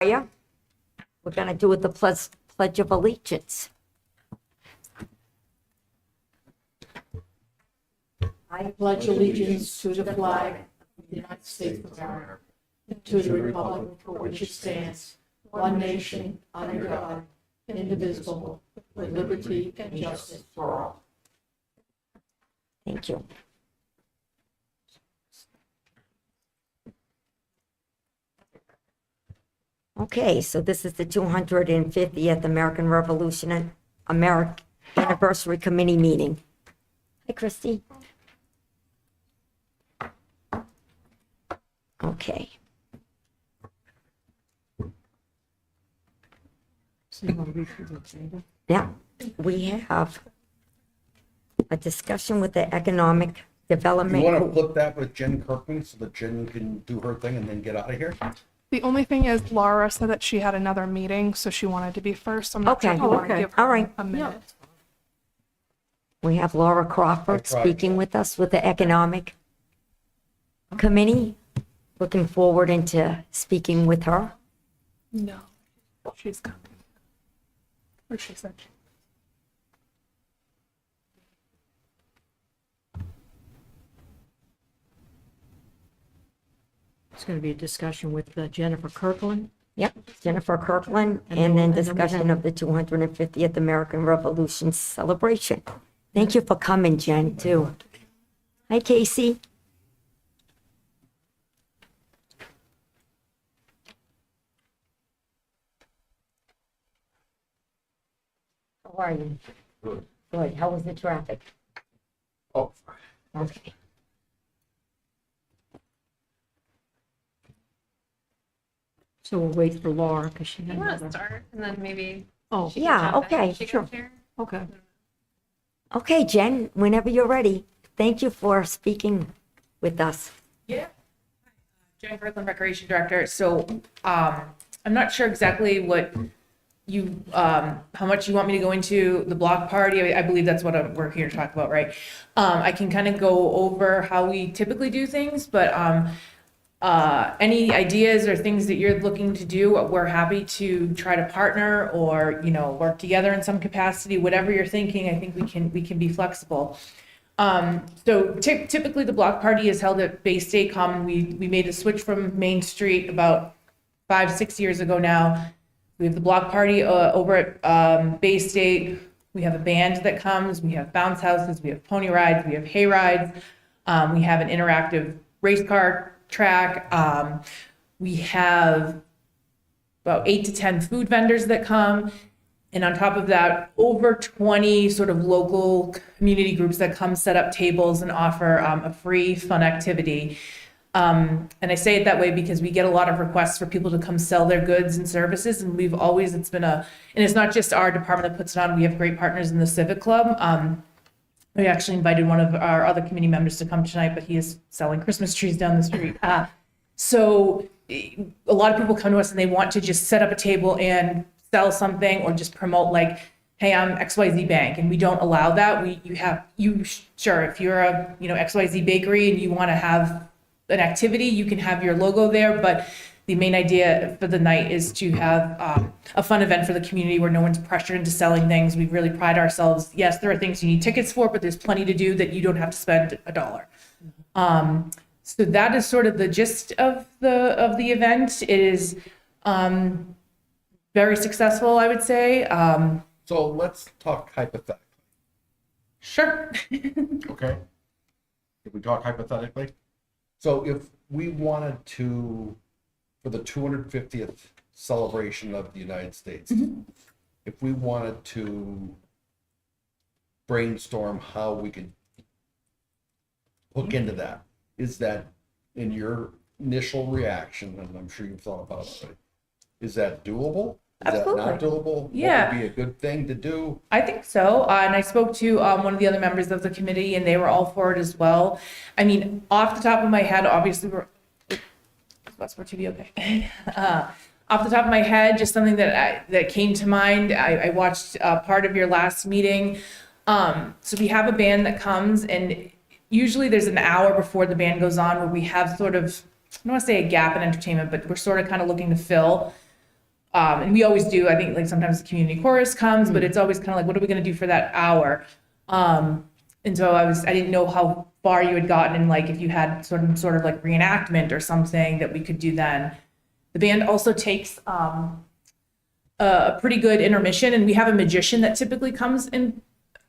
choir. We're going to do the Pledge of Allegiance. I pledge allegiance to the flag of the United States of America, and to the republic for which it stands, one nation, under God, indivisible, with liberty and justice for all. Thank you. Okay, so this is the 250th American Revolution Anniversary Committee meeting. Hi, Christy. Okay. Yeah, we have a discussion with the Economic You Development want to Group. flip that with Jen Kirkman so that Jen can do her thing and then get out of here? The only thing is Laura said that she had another meeting, so she wanted to be first. I'm not sure Okay. if you want to Okay. give her All right. a minute. We have Laura Crawford Hi, Crawford. speaking with us with the Economic Committee. Looking forward into speaking with her. No, she's coming. Or she said she. It's going to be a discussion with Jennifer Kirkland. Yep, Jennifer Kirkland, And and then then we discussion have- of the 250th American Revolution celebration. Thank you for coming, Jen, too. Hi, Casey. How are you? Good. Good. How was the traffic? Oh, Okay. So we'll wait for Laura because she had You want to another. start and then maybe Oh, she can Yeah, jump in okay, if she sure. gets here? okay. Okay, Jen, whenever you're ready. Thank you for speaking with us. Yeah. Jen Kirkland, Recreation Director. So I'm not sure exactly what you, how much you want me to go into the block party. I believe that's what we're here to talk about, right? I can kind of go over how we typically do things, but any ideas or things that you're looking to do, we're happy to try to partner or, work together in some capacity. Whatever you're thinking, I think we can be flexible. So typically the block party is held at Bay State Common. We made a switch from Main Street about 5-6 years ago now. We have the block party over at Bay State. We have a band that comes. We have bounce houses. We have pony rides. We have hay rides. We have an interactive race car track. We have about 8 to 10 food vendors that come. And on top of that, over 20 sort of local community groups that come set up tables and offer a free fun activity. And I say it that way because we get a lot of requests for people to come sell their goods and services. And and it's not just our department that puts it on. We have great partners in the Civic Club. We actually invited one of our other committee members to come tonight, but he is selling Christmas trees down the street. So a lot of people come to us and they want to just set up a table and sell something or just promote like, hey, I'm XYZ Bank, and we don't allow that. Sure, if you're a, XYZ bakery and you want to have an activity, you can have your logo there, but the main idea for the night is to have a fun event for the community where no one's pressured into selling things. We really pride ourselves. Yes, there are things you need tickets for, but there's plenty to do that you don't have to spend $1. So that is sort of the gist of the event. It is very successful, I would say. so let's talk hypothetically, Sure. okay? If we talk hypothetically, so if we wanted to, for the 250th celebration of the United States, if we wanted to brainstorm how we could hook into that, is that in your initial reaction, and I'm sure you've thought about it already, is that doable? Is that not doable? Yeah. What would be a good thing to do? I think so. And I spoke to one of the other members of the committee, and they were all for it as well. I mean, off the top of my head, obviously, that's for TV, okay. Off the top of my head, just something that came to mind. I watched part of your last meeting. So we have a band that comes, and usually there's an hour before the band goes on where we have sort of, I don't want to say a gap in entertainment, but we're sort of kind of looking to fill. And we always do, I think like sometimes the community chorus comes, but it's always kind of like, what are we going to do for that hour? And so I didn't know how far you had gotten and like if you had sort of like reenactment or something that we could do then. The band also takes a pretty good intermission, and we have a magician that typically comes and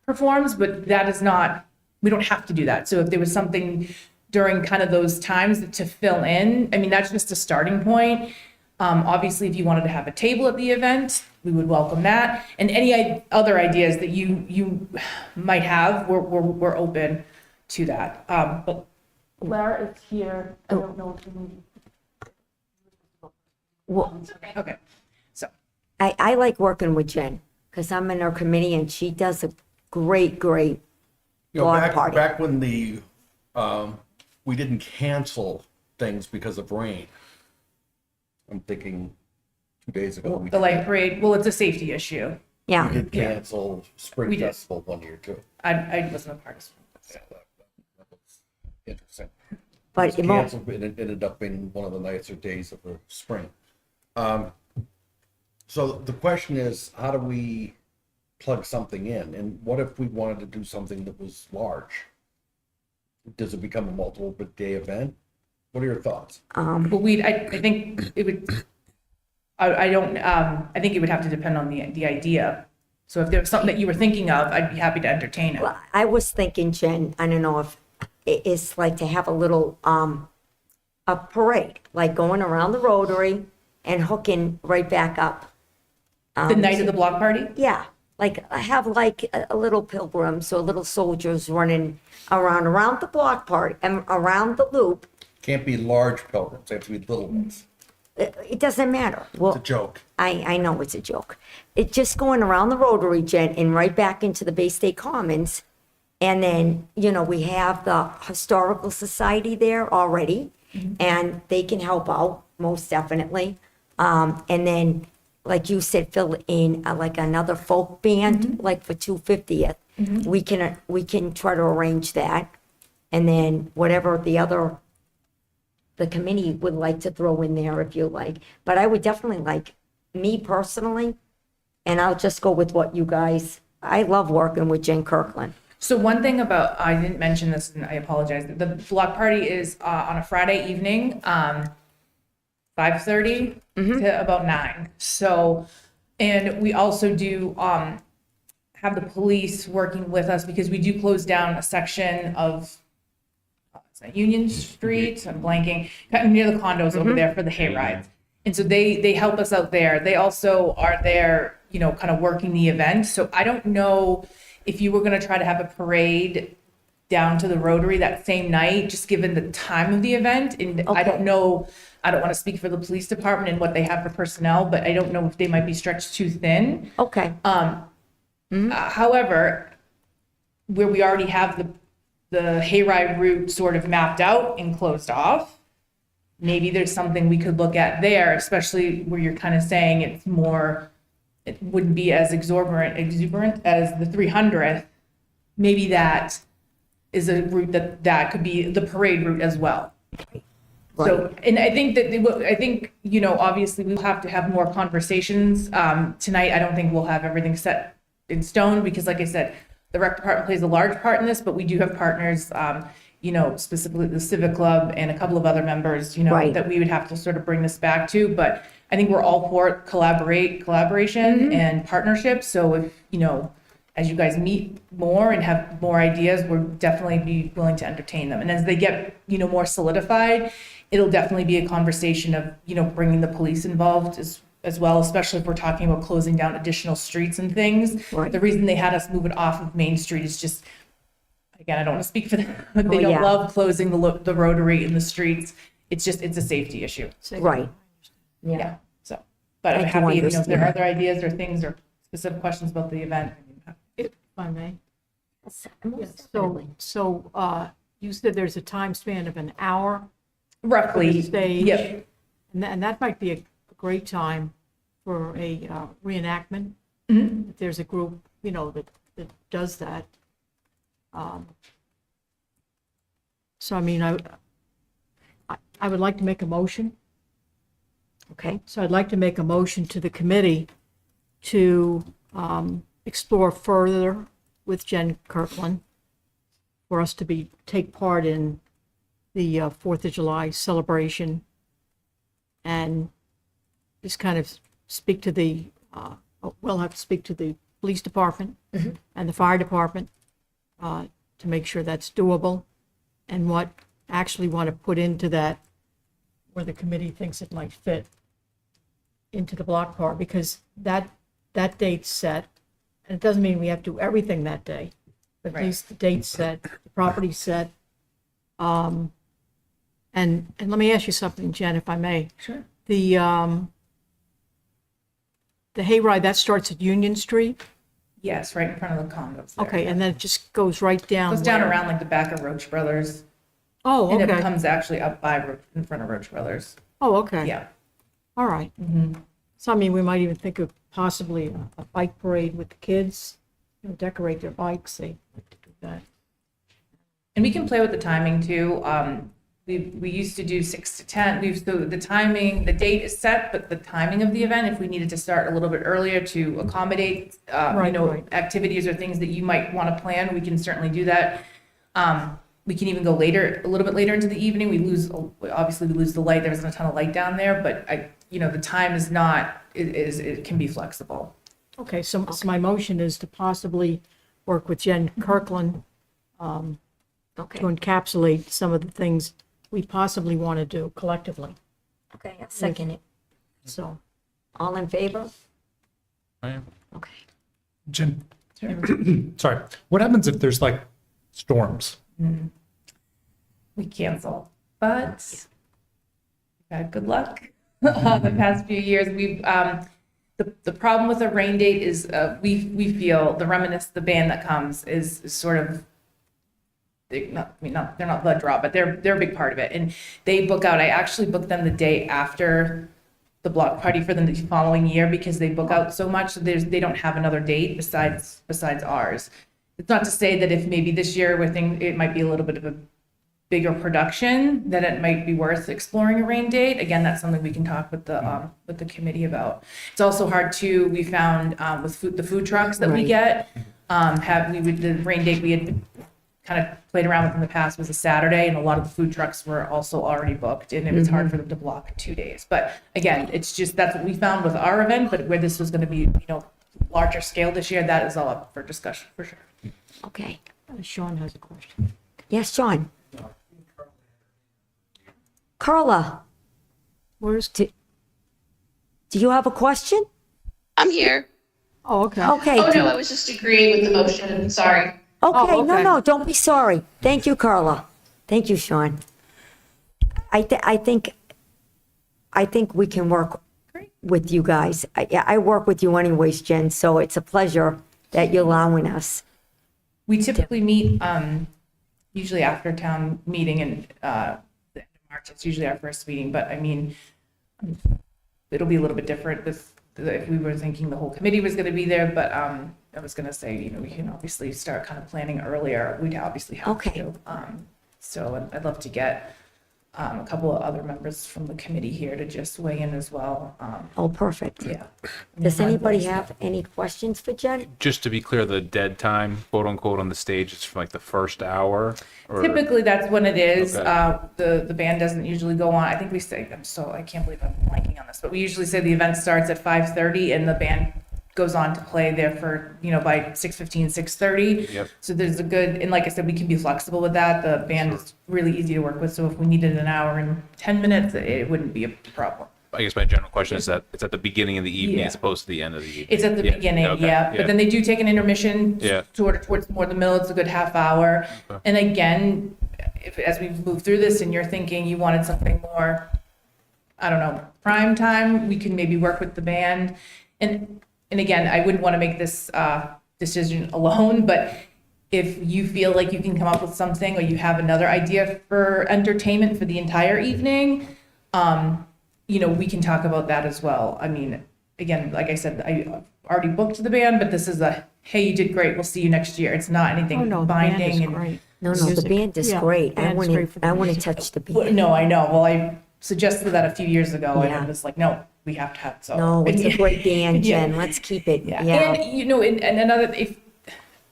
performs, but that is not, we don't have to do that. So if there was something during kind of those times to fill in, I mean, that's just a starting point. Obviously, if you wanted to have a table at the event, we would welcome that. And any other ideas that you might have, we're open to that. But Lara is here. I don't know if you need. Well, Okay. So I like working with Jen because I'm in her committee and she does a great You know, block party. back when we didn't cancel things because of rain. I'm thinking 2 days ago, we the light parade, well, it's a safety issue. Yeah, did cancel Spring We did. Festival 1 year too. I wasn't a part of it. Yeah, that was interesting. but It it was won't, canceled, but it ended up being one of the nicer days of the spring. So the question is, how do we plug something in? And what if we wanted to do something that was large? Does it become a multiple day event? What are your thoughts? But I think it would, I think it would have to depend on the idea. So if there was something that you were thinking of, I'd be happy to entertain it. well, I was thinking, Jen, I don't know if it's like to have a little, a parade, like going around the Rotary and hooking right back up. The night of the block party? Yeah, like have like a little pilgrims or little soldiers running around the block party and around the loop. Can't be large pilgrims, they have to be little ones. It doesn't matter. It's a Well, joke. I know it's a joke. It's just going around the Rotary, Jen, and right back into the Bay State Commons. And then, we have the Historical Society there already, and they can help out, most definitely. And then, like you said, fill in like another folk band, like for 250th. We can try to arrange that. And then whatever the committee would like to throw in there if you like. But I would definitely like, me personally, and I'll just go with what you guys, I love working with Jen Kirkland. So one thing about, I didn't mention this and I apologize. The block party is on a Friday evening, 5:30 to about 9. So, and we also do have the police working with us because we do close down a section of it's not Union Street, I'm blanking, kind of near the condos over there for the hay rides. And so they help us out there. They also are there, kind of working the event. So I don't know if you were going to try to have a parade down to the Rotary that same night, just given the time of the event. And I don't know, I don't want to speak for the police department and what they have for personnel, but I don't know if they might be stretched too thin. Okay, However, where we already have the hayride route sort of mapped out and closed off, maybe there's something we could look at there, especially where you're kind of saying it wouldn't be as exuberant as the 300th. Maybe that is a route that could be the parade route as well. So, and I think obviously we'll have to have more conversations. Tonight, I don't think we'll have everything set in stone because like I said, the rec department plays a large part in this, but we do have partners, specifically the Civic Club and a couple of other members, Right. that we would have to sort of bring this back to. But I think we're all for collaboration and partnership. So if, as you guys meet more and have more ideas, we'll definitely be willing to entertain them. And as they get, more solidified, it'll definitely be a conversation of, bringing the police involved as well, especially if we're talking about closing down additional streets and things. Right. The reason they had us move it off of Main Street is just, again, I don't want to speak for them, but they Oh, don't yeah. love closing the Rotary in the streets. It's a safety issue. right. Yeah. So, but I'm I do happy, if there are understand. other ideas or things or specific questions about the event. If I may. Most Yes, definitely. so you said there's a time span of an hour for Roughly. the stage. Yep. And that might be a great time for a reenactment. Mhm. If there's a group, that does that. So I mean, I would like to make a motion. Okay, So I'd like to make a motion to the committee to explore further with Jen Kirkland for us to take part in the 4th of July celebration and just kind of speak to we'll have to speak to the police department and the fire department to make sure that's doable and what actually want to put into that where the committee thinks it might fit into the block party, because that date's set, and it doesn't mean we have to do everything that day, but at Right. least the date's set, the property's set. And let me ask you something, Jen, if I may. Sure. The hayride, that starts at Union Street? Yes, right in front of the condos there. Okay, and then it just goes right down. Goes down where? around like the back of Roach Brothers, Oh, and it okay. comes actually up by, in front of Roach Brothers. Oh, okay. Yeah. All right. So, I mean, we might even think of possibly a bike parade with the kids, decorate their bikes, say, like to do that. And we can play with the timing too. We used to do 6 to 10. So the timing, the date is set, but the timing of the event, if we needed to start a little bit earlier to accommodate, Right, right. activities or things that you might want to plan, we can certainly do that. We can even go later, a little bit later into the evening. Obviously we lose the light. There isn't a ton of light down there, but the time is not, it can be flexible. Okay, so my motion is to possibly work with Jen Kirkland okay, to encapsulate some of the things we possibly want to do collectively. okay, I'll second it. So, All in favor? I am. Okay. Jen, sorry. What happens if there's like storms? We cancel, but we've had good luck the past few years. We've the problem with a rain date is we feel the band that comes is sort of they're not blood draw, but they're a big part of it, and they book out. I actually booked them the day after the block party for the following year because they book out so much. So they don't have another date besides ours. It's not to say that if maybe this year it might be a little bit of a bigger production, that it might be worth exploring a rain date. Again, that's something we can talk with the committee about. It's also hard too. We found with the food trucks that we get, the rain date we had kind of played around with in the past was a Saturday, and a lot of the food trucks were also already booked, and it was hard for them to block 2 days. But again, that's what we found with our event. But where this was going to be, larger scale this year, that is all up for discussion for sure. Okay. Sean has a question. Yes, John? Carla, Where's, do you have a question? I'm here. oh, okay. Okay. Oh, no, I was just agreeing with the motion. Sorry. Okay, no, okay. no, don't be sorry. Thank you, Carla. Thank you, Sean. I think we can work Great. with you guys. I work with you anyways, Jen, so it's a pleasure that you're allowing us. We typically meet usually after town meeting and the end of March. It's usually our first meeting, but I mean, it'll be a little bit different if we were thinking the whole committee was going to be there. But I was going to say, we can obviously start kind of planning earlier. We'd obviously have Okay. to. So I'd love to get a couple of other members from the committee here to just weigh in as well. Oh, perfect. Yeah. Does anybody have any questions for Jen? Just to be clear, the dead time, quote unquote, on the stage is from like the first hour? Or Typically, that's when it is. Okay. The band doesn't usually go on. I think we say, I can't believe I'm blanking on this, but we usually say the event starts at 5:30 and the band goes on to play there for, by 6:15, 6:30. Yep. So there's and like I said, we can be flexible with that. The band is really easy to work with. So if we needed an hour and 10 minutes, it wouldn't be a problem. I guess my general question is that it's at the beginning of the evening Yeah. as opposed to the end of the evening. It's at the Yeah, beginning, okay, yeah. But then they do take an intermission Yeah. towards more the middle. It's a good half hour. Okay. And again, as we move through this and you're thinking you wanted something more, I don't know, prime time, we can maybe work with the band. And again, I wouldn't want to make this decision alone, but if you feel like you can come up with something or you have another idea for entertainment for the entire evening, we can talk about that as well. I mean, again, like I said, I already booked the band, but this is hey, you did great. We'll see you next year. It's not anything Oh, no, the band binding. is great. No, the Music. band is Yeah, great. I band's want great for the to music. touch the Well, band. no, I know. Well, suggested that a few years ago, and Yeah. it was like, no, we have to have, so. No, it's a great band, Yeah. Jen. Let's keep it. Yeah, Yeah. and you know, and another, if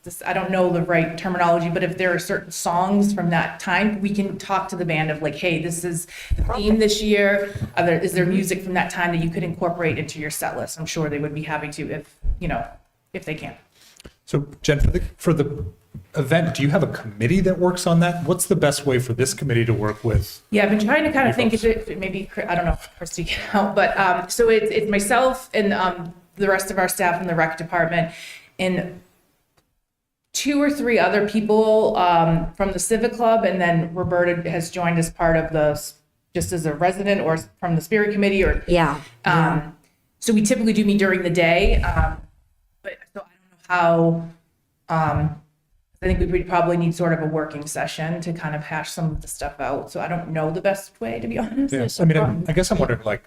this, I don't know the right terminology, but if there are certain songs from that time, we can talk to the band of like, hey, this is the theme this year. Is there music from that time that you could incorporate into your set list? I'm sure they would be happy to if, you know, if they can. So Jen, for the event, do you have a committee that works on that? What's the best way for this committee to work with? Yeah, I've been trying to kind of think if it maybe, I don't know if Christy can help, but so it's myself and the rest of our staff in the rec department and 2 or 3 other people from the Civic Club, and then Roberta has joined as part of just as a resident or from the Spirit Committee or. Yeah. So we typically do meet during the day, but so I don't know how. I think we would probably need sort of a working session to kind of hash some of the stuff out. So I don't know the best way, to be honest. Yeah. I mean, I guess I'm wondering, like,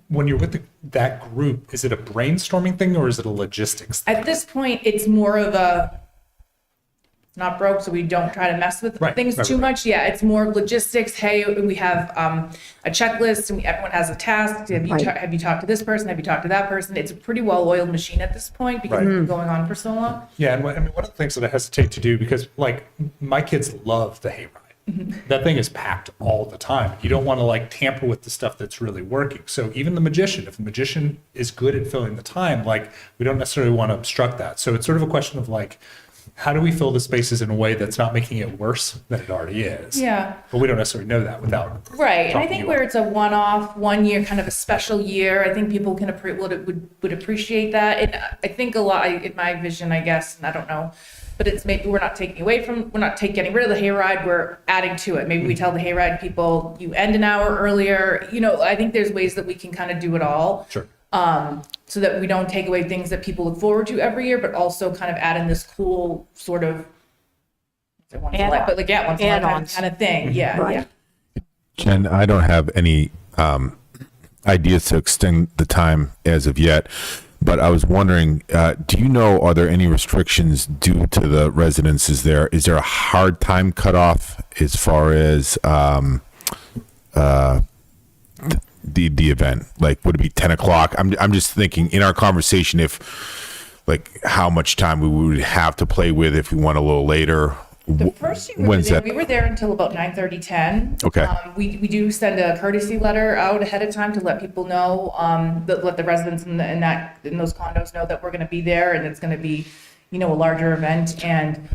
when you're with that group, is it a brainstorming thing or is it a logistics thing? At this point, it's more of a, it's not broke, so we don't try to mess with Right, things right, too right. much. Yeah, it's more logistics. Hey, we have a checklist and everyone has a task. Have you, Right. have you talked to this person? Have you talked to that person? It's a pretty well-oiled machine at this point because Right. it's been going on for so long. Yeah, and I mean, one of the things that I hesitate to do, because like my kids love the hayride. That thing is packed all the time. You don't want to like tamper with the stuff that's really working. So even the magician, if the magician is good at filling the time, like we don't necessarily want to obstruct that. So it's sort of a question of like, how do we fill the spaces in a way that's not making it worse than it already is? Yeah. But we don't necessarily know that without. Right, and I talking think to where you. it's a one-off, 1 year, kind of a special year, I think people can would appreciate that. And I think a lot, in my vision, I guess, and I don't know, but it's maybe we're not getting rid of the hayride, we're adding to it. Maybe we tell the hayride people, you end an hour earlier. You know, I think there's ways that we can kind of do it all. Sure. So that we don't take away things that people look forward to every year, but also kind of add in this cool sort of, once in a life, but like, yeah, once in a lifetime Add-ons. kind of thing. Yeah, Right. yeah. Jen, I don't have any ideas to extend the time as of yet, but I was wondering, do you know, are there any restrictions due to the residents? Is there a hard time cutoff as far as the event? Like, would it be 10 o'clock? I'm just thinking in our conversation, if like how much time we would have to play with if we went a little later. The first year we were When's there, that? we were there until about 9:30, 10. Okay. We do send a courtesy letter out ahead of time to let people know, let the residents in those condos know that we're gonna be there and it's gonna be, you know, a larger event and,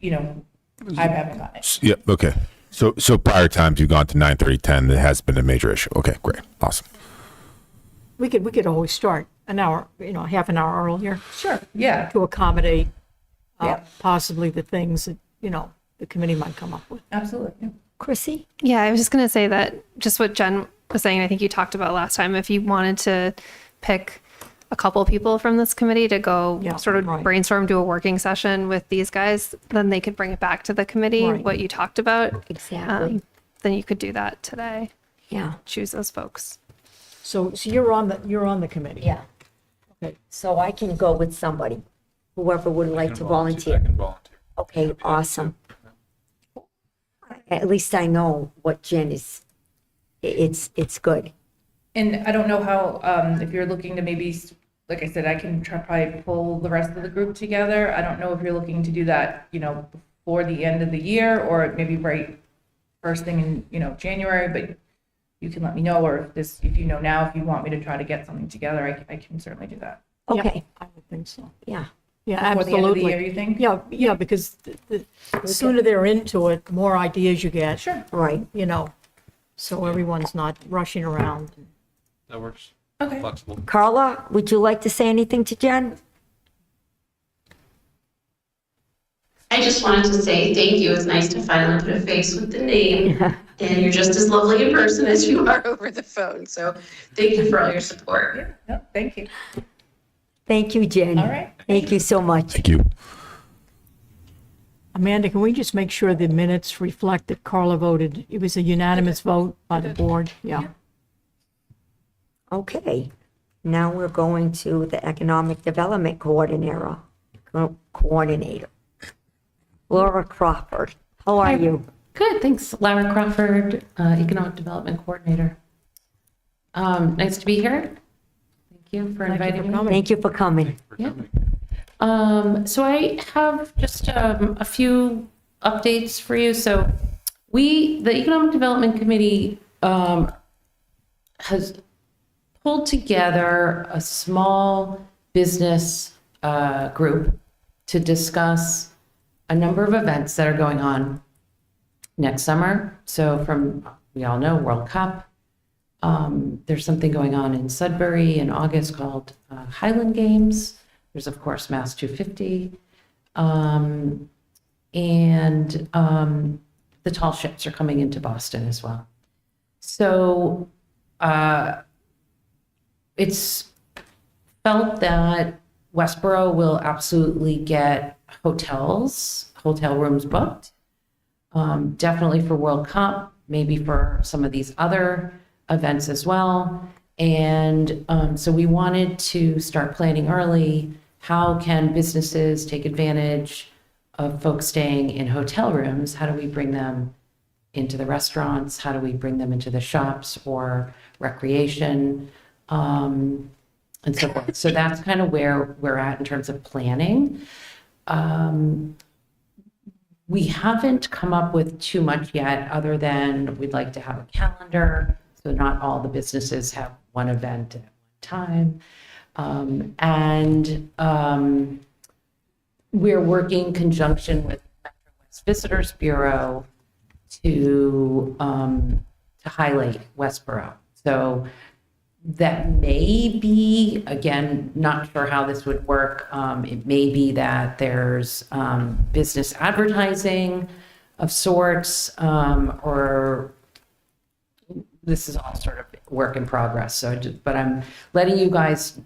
you know, I haven't gotten it. Yeah. Okay. So prior times you've gone to 9:30, 10. It has been a major issue. Okay. Great. Awesome. We could always start an hour, half an hour earlier Sure, yeah, to accommodate Yeah. possibly the things that, the committee might come up with. absolutely. Yeah. Chrissy? Yeah, I was just going to say that just what Jen was saying, I think you talked about last time, if you wanted to pick a couple people from this committee to go Yeah, sort of right. brainstorm, do a working session with these guys, then they could bring it back to the committee, Right. what you talked about. Exactly. Then you could do that today, Yeah. choose those folks. So you're on the committee. Yeah. Okay. So I can go with somebody, whoever would like to volunteer. Okay, awesome. At least I know what Jen is, it's good. And I don't know how, if you're looking to maybe, like I said, I can probably pull the rest of the group together. I don't know if you're looking to do that, you know, before the end of the year or maybe right first thing in, you know, January, but you can let me know, or if you know now, if you want me to try to get something together, I can certainly do that. Okay, I would think so. yeah. Yeah, Before the end of the absolutely. year, you think? Yeah, because the sooner they're into it, the more ideas you get. Sure. Right. So everyone's not rushing around. That works. Okay. Flexible. Carla, would you like to say anything to Jen? I just wanted to say thank you. It's nice to finally put a face with the name. And you're just as lovely in person as you are over the phone. So thank you for all your support. Yeah, no, thank you. Thank you, Jen. All right. Thank you so much. Thank you. Amanda, can we just make sure the minutes reflect that Carla voted? It was a unanimous vote by the board. Yeah. Okay, now we're going to the Economic Development Coordinator. Laura Crawford, how are you? Good, thanks. Lara Crawford, Economic Development Coordinator. Nice to be here. Thank you for inviting me. Thank you for coming. Yeah. So I have just a few updates for you. So the Economic Development Committee has pulled together a small business group to discuss a number of events that are going on next summer. So we all know World Cup. There's something going on in Sudbury in August called Highland Games. There's, of course, Mass 250. And the tall ships are coming into Boston as well. So it's felt that Westboro will absolutely get hotel rooms booked. Definitely for World Cup, maybe for some of these other events as well. And so we wanted to start planning early. How can businesses take advantage of folks staying in hotel rooms? How do we bring them into the restaurants? How do we bring them into the shops or recreation? And so forth. So that's kind of where we're at in terms of planning. We haven't come up with too much yet, other than we'd like to have a calendar, so not all the businesses have one event at one time. We're working in conjunction with Metro West Visitors Bureau to highlight Westboro. So that may be, again, not sure how this would work. It may be that there's business advertising of sorts, or this is all sort of work in progress. So, but I'm letting you guys,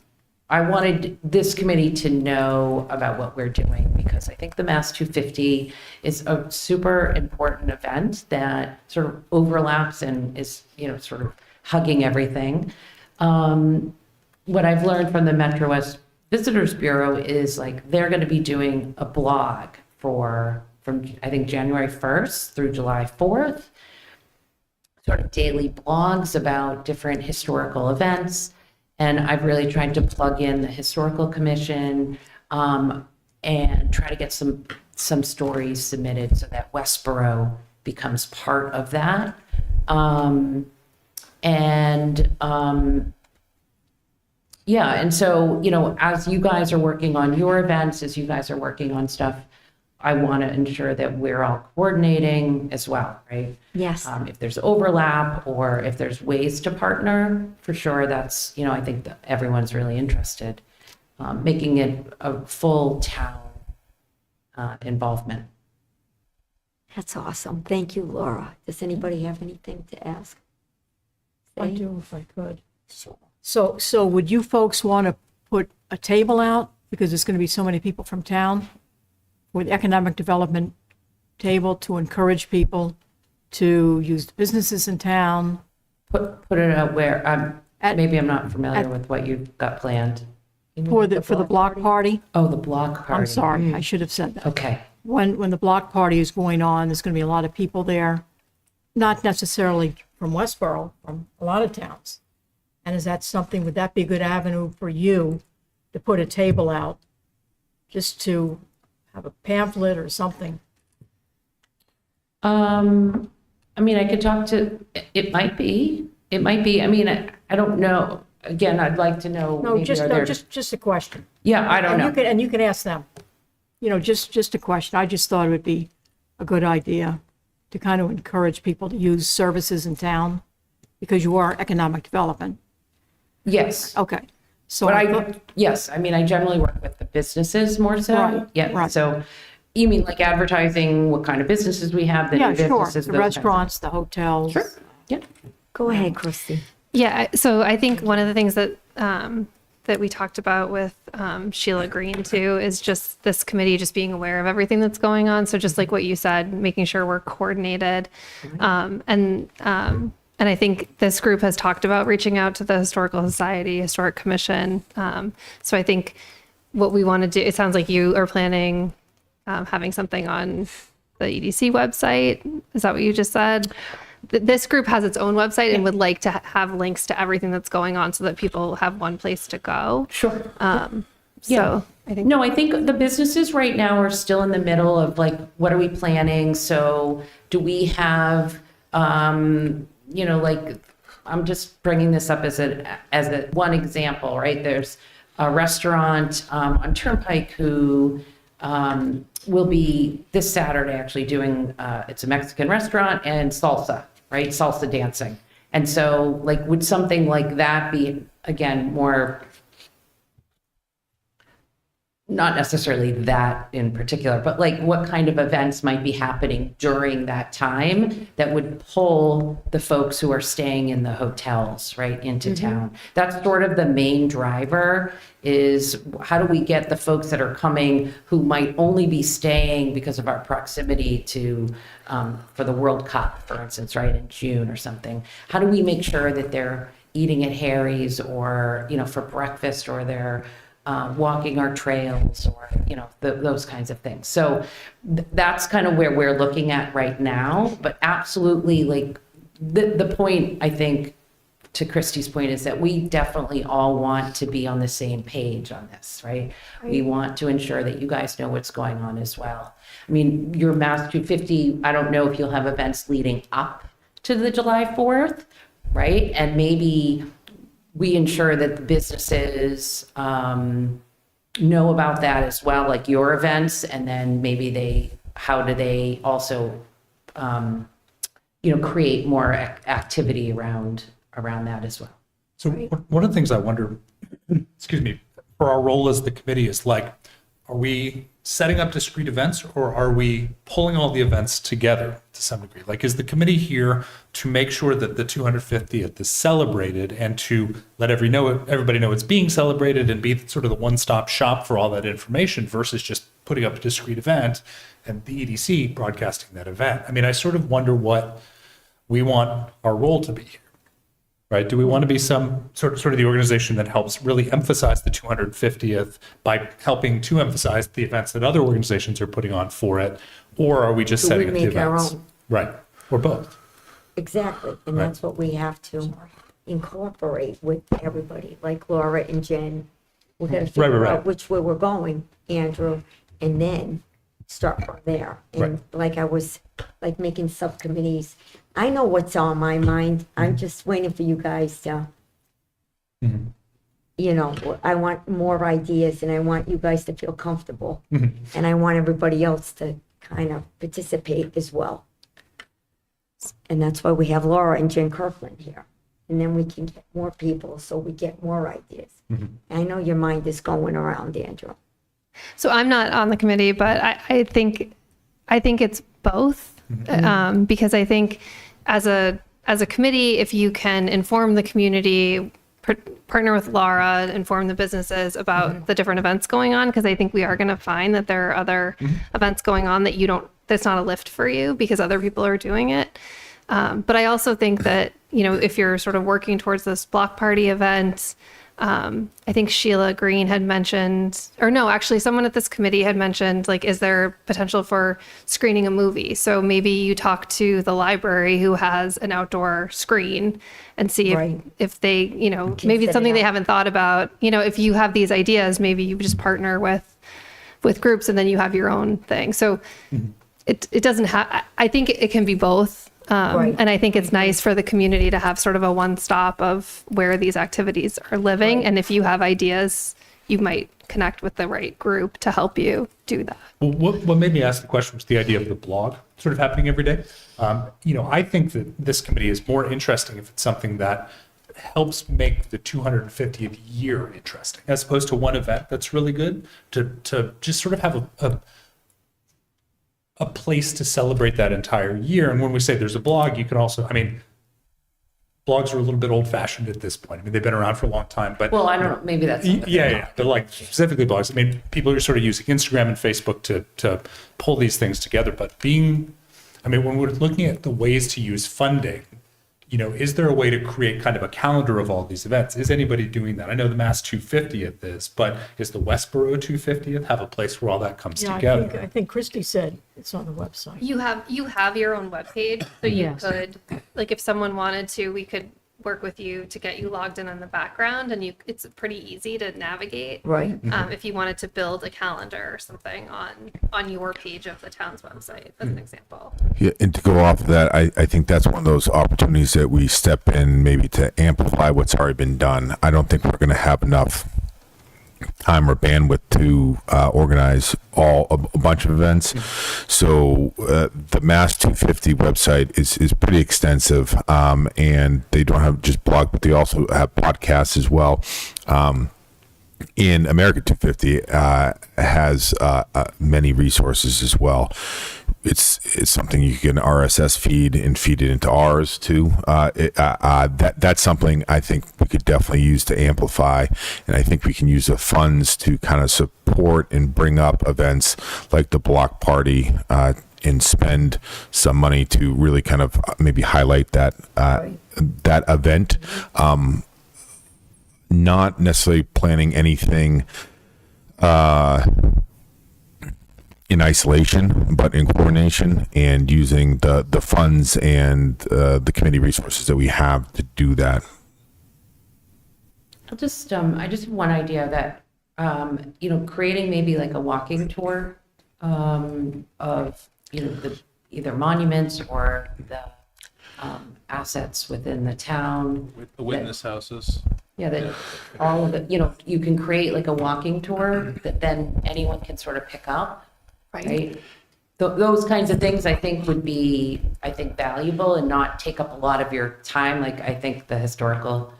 I wanted this committee to know about what we're doing, because I think the Mass 250 is a super important event that sort of overlaps and is, sort of hugging everything. What I've learned from the Metro West Visitors Bureau is they're going to be doing a blog from I think January 1st through July 4th, sort of daily blogs about different historical events. And I've really tried to plug in the Historical Commission and try to get some stories submitted so that Westboro becomes part of that. And so, as you guys are working on your events, as you guys are working on stuff, I want to ensure that we're all coordinating as well, right? Yes. If there's overlap or if there's ways to partner, for sure, that's, I think that everyone's really interested, making it a full town involvement. That's awesome. Thank you, Laura. Does anybody have anything to ask? I do, if I could. So would you folks want to put a table out, because there's going to be so many people from town, with economic development table to encourage people to use the businesses in town? Put it out where, maybe I'm not familiar with what you've got planned. For the block party? Oh, the block party. I'm sorry, I should have said that. Okay. When the block party is going on, there's going to be a lot of people there, not necessarily from Westboro, from a lot of towns. And would that be a good avenue for you to put a table out, just to have a pamphlet or something? I could talk to, it might be, I don't know. Again, I'd like to know. No, maybe just a question. Yeah, I don't know. And you can ask them, just a question. I just thought it would be a good idea to kind of encourage people to use services in town, because you are economic development. Yes. Okay. So But yes, I generally work with the businesses more so. Right, Yeah. right. So you mean like advertising, what kind of businesses we have, the yeah, new sure. businesses? The those kinds of- restaurants, the hotels. Sure. Yeah. Go ahead, Christy. Yeah, so I think one of the things that that we talked about with Sheila Green too is just this committee just being aware of everything that's going on. So just like what you said, making sure we're coordinated, and I think this group has talked about reaching out to the Historical Society, Historic Commission. So I think what we want to do, it sounds like you are planning having something on the EDC website. Is that what you just said? This group has its own website and would like to have links to everything that's going on so that people have one place to go. Sure. So I think No, I think the businesses right now are still in the middle of like, what are we planning? So do we have, like, I'm just bringing this up as a one example, right? There's a restaurant on Turnpike who will be this Saturday actually doing, it's a Mexican restaurant and salsa, right? Salsa dancing. And so like, would something like that be, again, more, not necessarily that in particular, but like what kind of events might be happening during that time that would pull the folks who are staying in the hotels, right, into town? That's sort of the main driver, is how do we get the folks that are coming who might only be staying because of our proximity to, for the World Cup, for instance, right, in June or something. How do we make sure that they're eating at Harry's or, for breakfast, or they're walking our trails, or those kinds of things. So that's kind of where we're looking at right now. But absolutely, like the point, I think, to Christy's point, is that we definitely all want to be on the same page on this, right? We want to ensure that you guys know what's going on as well. I mean, your Mass 250, I don't know if you'll have events leading up to the July 4th, right? And maybe we ensure that the businesses know about that as well, like your events, and then maybe how do they also, create more activity around that as well. So one of the things I wonder, excuse me, for our role as the committee is like, are we setting up discrete events, or are we pulling all the events together to some degree? Like, is the committee here to make sure that the 250th is celebrated and to let everybody know it's being celebrated and be sort of the one-stop shop for all that information, versus just putting up a discrete event and the EDC broadcasting that event? I mean, I sort of wonder what we want our role to be here. Right? Do we want to be some sort of the organization that helps really emphasize the 250th by helping to emphasize the events that other organizations are putting on for it? Or are we just Do we setting up the make our events? own? Right. Or both. Exactly, and Right. that's what we have to incorporate with everybody, like Laura and Jen. We're gonna figure right. out which way we're going, Andrew, and then start from there. And Right. like I was, like making subcommittees, I know what's on my mind. I'm just waiting for you guys to, I want more ideas, and I want you guys to feel comfortable. And I want everybody else to kind of participate as well. And that's why we have Laura and Jen Kirkland here. And then we can get more people, so we get more ideas. I know your mind is going around, Andrew. So I'm not on the committee, but I think it's both, because I think as a committee, if you can inform the community, partner with Laura, inform the businesses about the different events going on, because I think we are going to find that there are other events going on that that's not a lift for you because other people are doing it. But I also think that, if you're sort of working towards this block party event, I think Sheila Green had mentioned, or no, actually someone at this committee had mentioned, like, is there potential for screening a movie? So maybe you talk to the library who has an outdoor screen and see Right. if they, maybe set it's it something they up. haven't thought about. If you have these ideas, maybe you just partner with groups and then you have your own thing. So it doesn't have, I think it can be both. Right. And I think it's nice for the community to have sort of a one-stop of where these activities are living. And if you have ideas, you might connect with the right group to help you do that. Well, what made me ask the question was the idea of the blog sort of happening every day. I think that this committee is more interesting if it's something that helps make the 250th year interesting, as opposed to one event that's really good, to just sort of have a place to celebrate that entire year. And when we say there's a blog, you can also, blogs are a little bit old fashioned at this point. They've been around for a long time, but Well, I don't know, maybe that's. yeah. But like specifically blogs, people are sort of using Instagram and Facebook to pull these things together. But when we're looking at the ways to use funding, is there a way to create kind of a calendar of all these events? Is anybody doing that? I know the Mass 250th is, but is the Westboro 250th have a place where all that comes Yeah, together? I think Christie said it's on the website. You have your own webpage, so you Yes. could, like, if someone wanted to, we could work with you to get you logged in on the background, and it's pretty easy to navigate. Right. If you wanted to build a calendar or something on your page of the town's website, as an example. Yeah, and to go off of that, I think that's one of those opportunities that we step in maybe to amplify what's already been done. I don't think we're going to have enough time or bandwidth to organize a bunch of events. So the Mass 250 website is pretty extensive, and they don't have just blog, but they also have podcasts as well. In America 250 has many resources as well. It's something you can RSS feed and feed it into ours too. That's something I think we could definitely use to amplify, and I think we can use the funds to kind of support and bring up events like the block party, and spend some money to really kind of maybe highlight that that event. Not necessarily planning anything in isolation, but in coordination and using the funds and the committee resources that we have to do that. I just have one idea that, creating maybe like a walking tour of, the either monuments or the assets within the town. With the witness houses. Yeah, that all of it, you can create like a walking tour that then anyone can sort of pick up, right? Those kinds of things I think would be, valuable and not take up a lot of your time. Like I think the Historical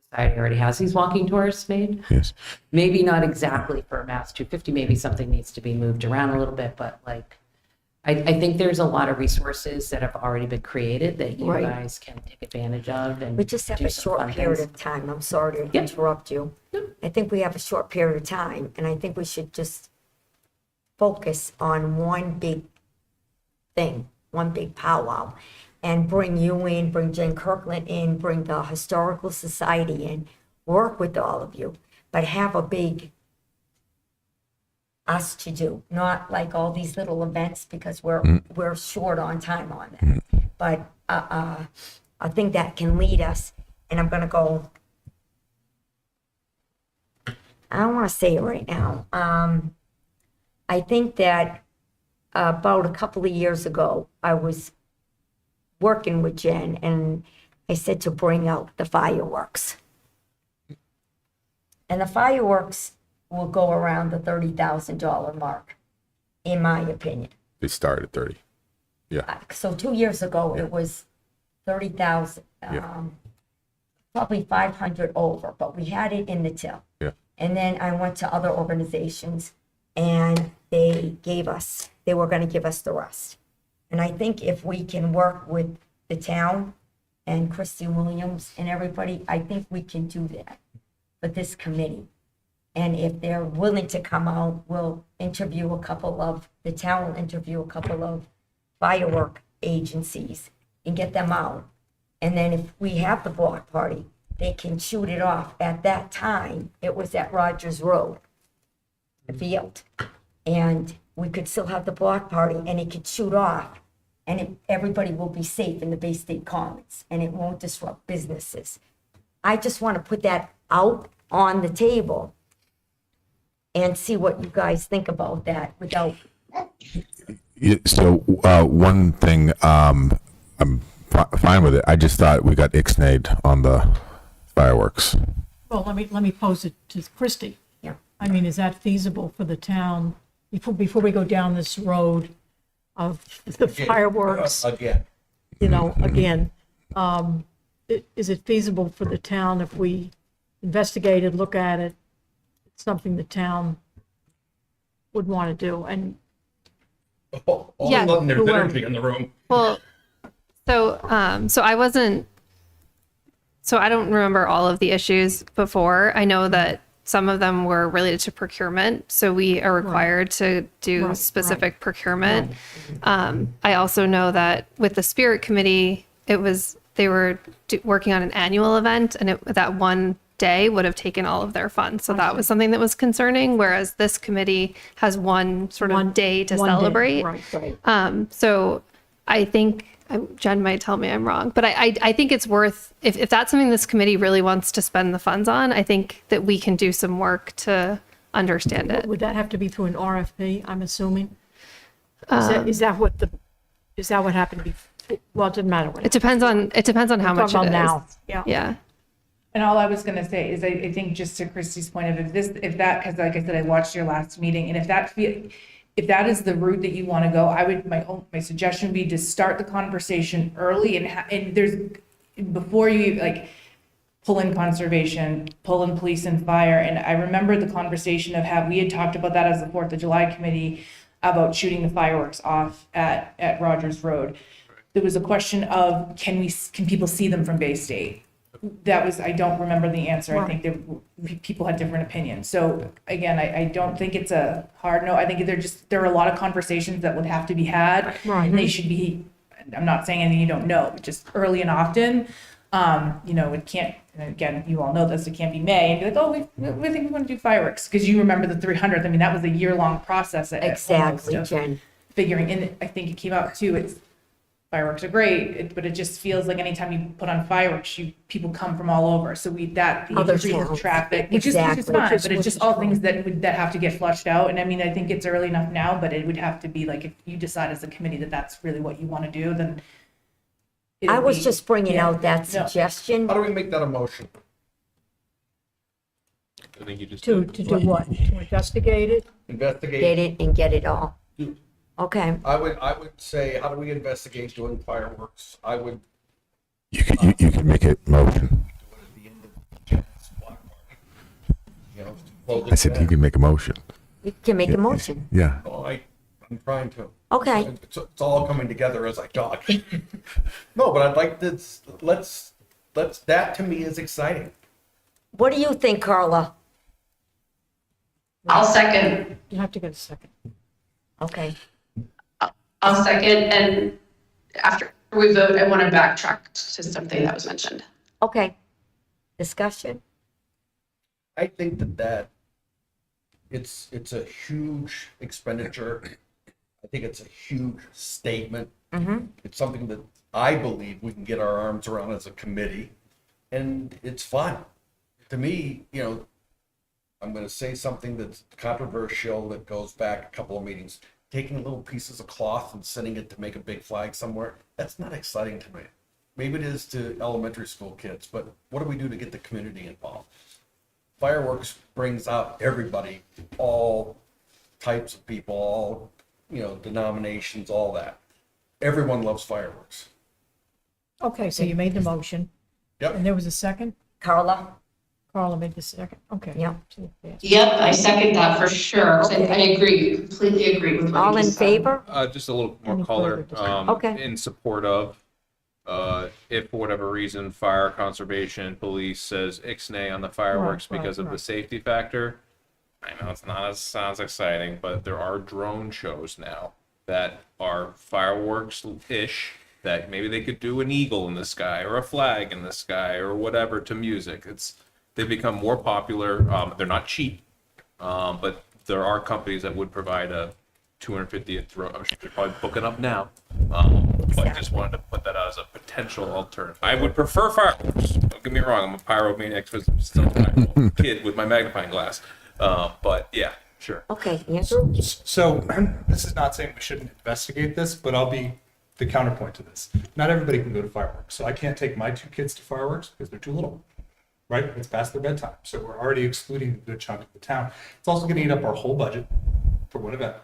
Society already has these walking tours made. Yes. Maybe not exactly for Mass 250, maybe something needs to be moved around a little bit, but like, I think there's a lot of resources that have already been created that you Right. guys can take advantage of and We just have do a some short fun period things. of time. I'm sorry to Yep. interrupt you. I think we have a short period of time, and I think we should just focus on one big thing, one big powwow, and bring you in, bring Jen Kirkland in, bring the Historical Society in, work with all of you, but have a big us to do, not like all these little events because we're short on time on that. But I think that can lead us, and I'm gonna go. I don't want to say it right now. I think that about a couple of years ago, I was working with Jen, and I said to bring out the fireworks. And the fireworks will go around the $30,000 mark, in my opinion. They start at 30. So 2 years ago, it was 30,000, probably 500 over, but we had it in the till. Yeah. And then I went to other organizations, and they were going to give us the rest. And I think if we can work with the town and Christy Williams and everybody, I think we can do that for this committee. And if they're willing to come out, we'll interview the town will interview a couple of firework agencies and get them out. And then if we have the block party, they can shoot it off. At that time, it was at Rogers Road, the field. And we could still have the block party, and it could shoot off, and everybody will be safe in the Bay State Commons, and it won't disrupt businesses. I just want to put that out on the table and see what you guys think about that without. So one thing, I'm fine with it. I just thought we got ixnayed on the fireworks. Well, let me pose it to Christie. Yeah. I mean, is that feasible for the town before we go down this road of the fireworks? Again, Again, is it feasible for the town if we investigated, look at it? It's something the town would want to do, and all of Yeah. a sudden there's Whoever. energy in the room. Well, so I don't remember all of the issues before. I know that some of them were related to procurement, so we are required to do Right, specific procurement. I also know that with the Spirit Committee, it was they were working on an annual event, and that one day would have taken all of their funds. So that was something that was concerning, whereas this committee has one sort of day to One day, celebrate. right. So I think, Jen might tell me I'm wrong, but I think it's worth, if that's something this committee really wants to spend the funds on, I think that we can do some work to understand it. Would that have to be through an RFP, I'm assuming? Is that what happened before? Well, it doesn't matter. what It depends on how much it Talking is. about now, yeah. Yeah. And all I was gonna say is I think just to Christy's point of if that, cause like I said, I watched your last meeting, and if that is the route that you wanna go, my suggestion would be to start the conversation early and there's, before you like pull in conservation, pull in police and fire. And I remember the conversation we had talked about that as the 4th of July committee about shooting the fireworks off at Rogers Road. There was a question of, can people see them from Bay State? That was, I don't remember the answer. I think people had different opinions. So again, I don't think it's a hard no. I think there are a lot of conversations that would have to be had. Right. And they should be, I'm not saying anything you don't know, but just early and often. It can't, and again, you all know this, it can't be May and be like, oh, we think we want to do fireworks. Because you remember the 300th. I mean, that was a year-long process. Exactly, almost, Jen. figuring, and I think it came out too, fireworks are great, but it just feels like anytime you put on fireworks, people come from all over. So the Other increase in towns. traffic, which is Exactly. fine, but it's Which just is all fine. things that have to get flushed out. And I mean, I think it's early enough now, but it would have to be like, if you decide as a committee that that's really what you want to do, then. I was just bringing yeah, out that no. suggestion. How do we make that a motion? I think you just To do what? To investigate it? Investigate. Get it and get it all. Okay, I would say, how do we investigate doing fireworks? I would You can make a motion. close I said you can make a motion. you can make a motion. Yeah. Oh, I'm trying to. Okay, It's all coming together as I talk. No, but I'd like this, that to me is exciting. what do you think, Carla? I'll second. You have to get a second. Okay, I'll second. And after we vote, I want to backtrack to something that was mentioned. okay. Discussion? I think that it's a huge expenditure. I think it's a huge statement. It's something that I believe we can get our arms around as a committee, and it's fun. To me, I'm going to say something that's controversial that goes back a couple of meetings. Taking little pieces of cloth and sending it to make a big flag somewhere, that's not exciting to me. Maybe it is to elementary school kids, but what do we do to get the community involved? Fireworks brings out everybody, all types of people, all, denominations, all that. Everyone loves fireworks. Okay, so you made the motion. Yep. And there was a second? Carla? Carla made the second. Okay. Yeah. Yep, I second that for sure. I agree, completely agree with what you All in just said. favor? just a little more Any color further discussion? Okay. in support of if for whatever reason fire conservation police says ixnay on the fireworks Right, because of the right. safety factor. I know it's not as sounds exciting, but there are drone shows now that are fireworks-ish that maybe they could do an eagle in the sky or a flag in the sky or whatever to music. They've become more popular. They're not cheap, but there are companies that would provide a 250th drone. They're probably booking up now. But I just wanted to put that out as a potential alternative. I would prefer fireworks. Don't get me wrong. I'm a pyromaniac, because I'm still a kid with my magnifying glass. But yeah, sure. Okay, Andrew? So this is not saying we shouldn't investigate this, but I'll be the counterpoint to this. Not everybody can go to fireworks. So I can't take my 2 kids to fireworks because they're too little, right? It's past their bedtime. So we're already excluding a good chunk of the town. It's also going to eat up our whole budget for one event.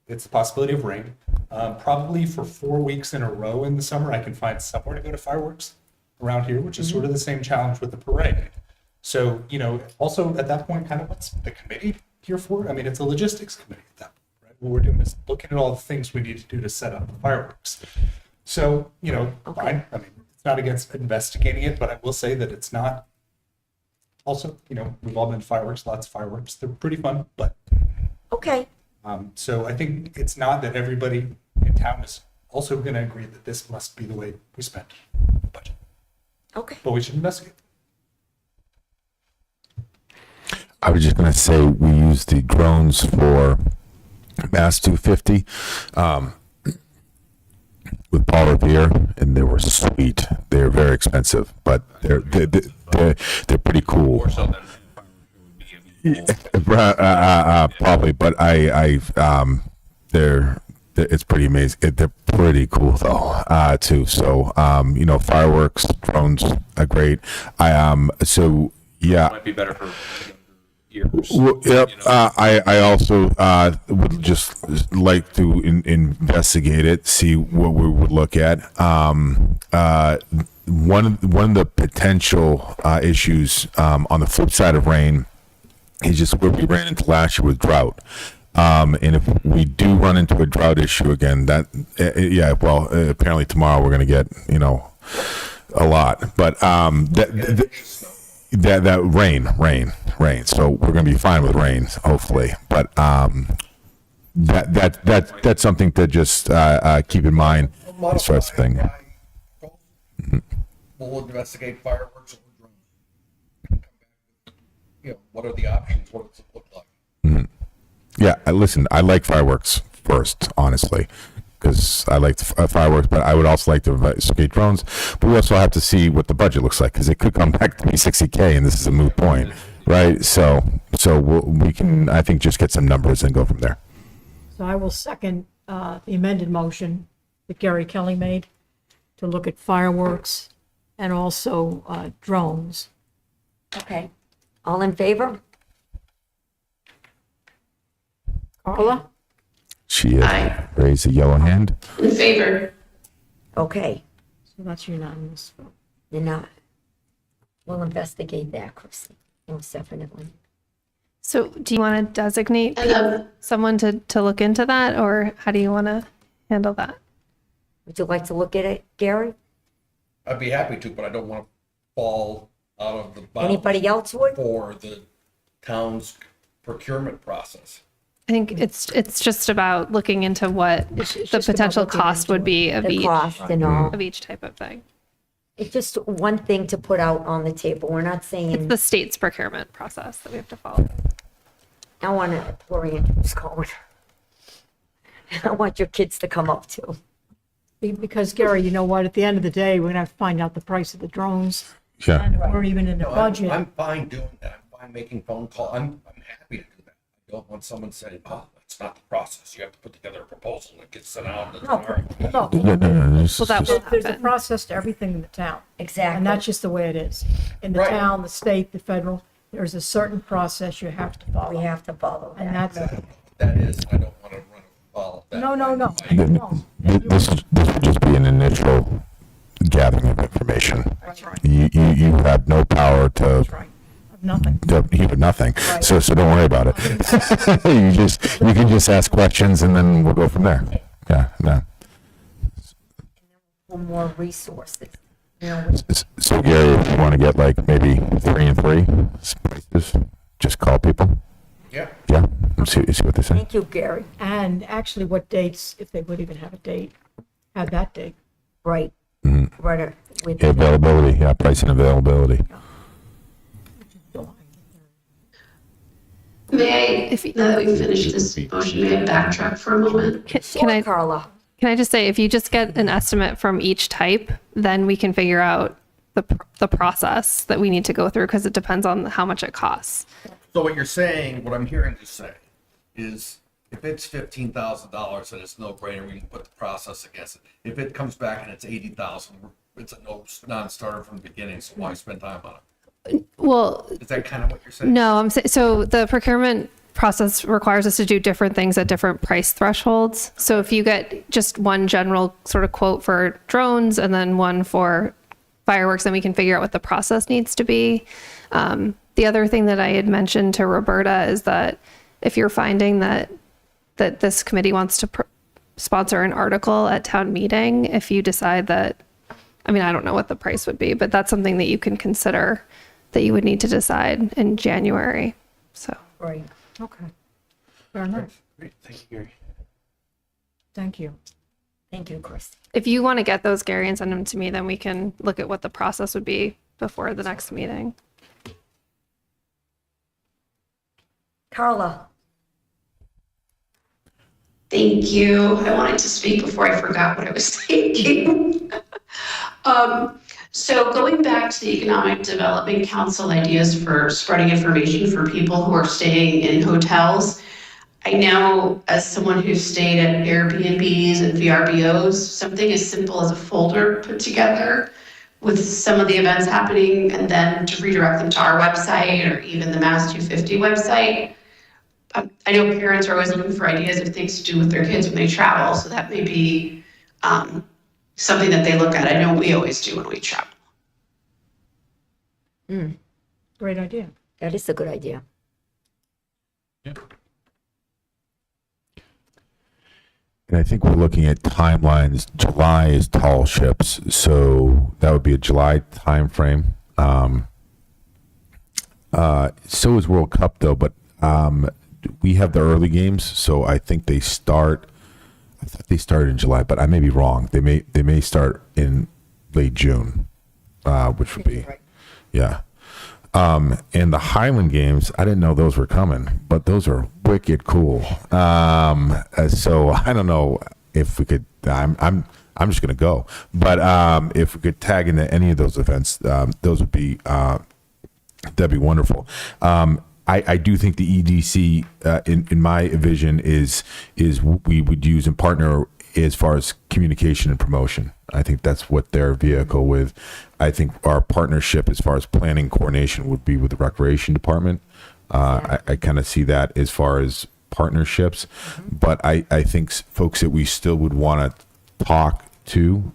It's the possibility of rain. Probably for 4 weeks in a row in the summer, I can find somewhere to go to fireworks around here, which is sort of the same challenge with the parade. So, also at that point, kind of what's the committee here for? I mean, it's a logistics committee at that point, right? What we're doing is looking at all the things we need to do to set up the fireworks. So, fine. I mean, it's not against investigating it, but I will say that it's not. Also, we've all been to fireworks, lots of fireworks. They're pretty fun, but Okay, so I think it's not that everybody in town is also going to agree that this must be the way we spend the budget. Okay. but we should investigate. I was just going to say we use the drones for Mass 250 with Paul Revere, and they were sweet. They're very expensive, but they're pretty cool. More so than Probably, but it's pretty amazing. They're pretty cool though, too. So, fireworks, drones are great. So yeah. might be better for years. Well, yep. You know? I also would just like to investigate it, see what we would look at. One of the potential issues on the flip side of rain is just where we ran into last year with drought. And if we do run into a drought issue again, apparently tomorrow we're going to get a lot, but that rain. So we're going to be fine with rain, hopefully. But that's something to just keep in mind as far as the thing. We'll investigate fireworks or drones. What are the options? What does it look like? Yeah, listen, I like fireworks first, honestly, because I like fireworks, but I would also like to investigate drones. But we also have to see what the budget looks like, because it could come back to be $60K, and this is a moot point, right? So we can, I think, just get some numbers and go from there. So I will second the amended motion that Gary Kelly made to look at fireworks and also drones. Okay. All in favor? Carla? She Aye. raised a yellow hand. In favor? Okay. So that's unanimous. Then we'll investigate that, Chrissy. Most definitely. So do you want to designate And someone to look into that, or how do you want to handle that? Would you like to look at it, Gary? I'd be happy to, but I don't want to fall out of the bounds Anybody else would? for the town's procurement process. I think it's just about looking into what It's the just about potential looking cost into would it. be of The each cost and all. of each type of thing. It's just one thing to put out on the table. We're not It's saying, the state's procurement process that we have to follow. I want to, poor Andrew's going. I want your kids to come up too. Because Gary, you know what, at the end of the day, we're gonna have to find out the price of the drones, Yeah. or even in the budget. I'm fine doing that. I'm fine making phone calls. I'm happy to do that. I don't want someone saying, "Oh, that's not the process. You have to put together a proposal and it gets sent out." No, This Well, that is will just- there's a happen. process to everything in the town. Exactly. And that's just the way it is. In the Right. town, the state, the federal, there's a certain process you have to We follow. have to follow And that. that's, That is, I don't want to run afoul of that. no. This would just be an initial gathering of information. That's right, You have no power to that's right. Nothing. you have nothing. Right. So don't worry about it. you can just ask questions and then we'll go from there. Yeah. For more resources. We- So Gary, if you want to get like maybe 3 and 3 spaces, just call people. Yeah. Yeah. And see what they say. Thank you, Gary. And actually what dates, if they would even have a date, have that date. Right. Mm-hmm. Right. With Availability. Yeah. Price and availability. May I, If you- now that we've finished this motion, may I backtrack for a moment? Can I Carla? just say, if you just get an estimate from each type, then we can figure out the process that we need to go through, because it depends on how much it costs. So what you're saying, what I'm hearing you say, is if it's $15,000 and it's no brainer, we can put the process against it. If it comes back and it's 80,000, it's a non-starter from the beginning. So why spend time on it? Well, Is that kind of what you're saying? no, so the procurement process requires us to do different things at different price thresholds. So if you get just one general sort of quote for drones and then one for fireworks, then we can figure out what the process needs to be. The other thing that I had mentioned to Roberta is that if you're finding that this committee wants to sponsor an article at town meeting, if you decide that, I mean, I don't know what the price would be, but that's something that you can consider, that you would need to decide in January. So, Right. Okay. Fair enough. Great, thank you, Gary. Thank you. Thank you, Chris. If you want to get those, Gary, and send them to me, then we can look at what the process would be before the next meeting. Carla? Thank you. I wanted to speak before I forgot what I was thinking. So going back to the Economic Development Council ideas for spreading information for people who are staying in hotels, I know as someone who's stayed at Airbnbs and VRBOs, something as simple as a folder put together with some of the events happening and then to redirect them to our website or even the Mass 250 website. I know parents are always looking for ideas of things to do with their kids when they travel, so that may be something that they look at. I know we always do when we travel. Great idea. That is a good idea. And I think we're looking at timelines. July is tall ships, so that would be a July timeframe. So is World Cup though, but we have the early games, so I think they start. I thought they started in July, but I may be wrong. They may start in late June, which would be, yeah. And the Highland Games, I didn't know those were coming, but those are wicked cool. So I don't know if we could. I'm just gonna go, but if we could tag into any of those events, those would be that'd be wonderful. I do think the EDC, in my vision, is we would use and partner as far as communication and promotion. I think that's what their vehicle with. I think our partnership as far as planning coordination would be with the recreation department. I kind of see that as far as partnerships, but I think folks that we still would want to talk to